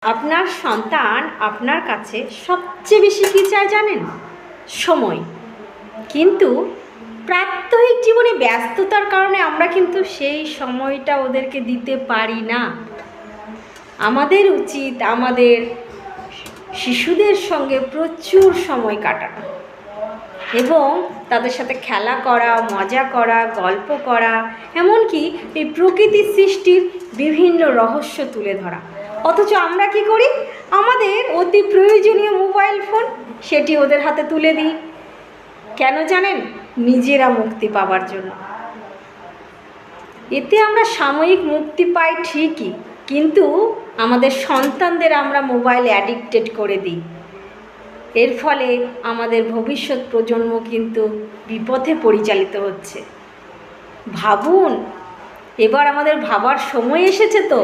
আপনার সন্তান আপনার কাছে সবচেয়ে বেশি কী চায় জানেন? সময়। কিন্তু প্রাত্যহিক জীবনে ব্যস্ততার কারণে আমরা কিন্তু সেই সময়টা ওদেরকে দিতে পারি না। আমাদের উচিত আমাদের শিশুদের সঙ্গে প্রচুর সময় কাটানো এবং তাদের সাথে খেলা করা, মজা করা, গল্প করা, এমনকি এই প্রকৃতির সৃষ্টির বিভিন্ন রহস্য তুলে ধরা। অথচ আমরা কি করি? আমাদের অতি প্রয়োজনীয় মোবাইল ফোন সেটি ওদের হাতে তুলে দিই। কেন জানেন? নিজেরা মুক্তি পাওয়ার জন্য। এতে আমরা সাময়িক মুক্তি পাই ঠিকই, কিন্তু আমাদের সন্তানদের আমরা মোবাইল অ্যাডিক্টেড করে দিই। এর ফলে আমাদের ভবিষ্যৎ প্রজন্ম কিন্তু বিপথে পরিচালিত হচ্ছে। ভাবুন, এবার আমাদের ভাবার সময় এসেছে তো।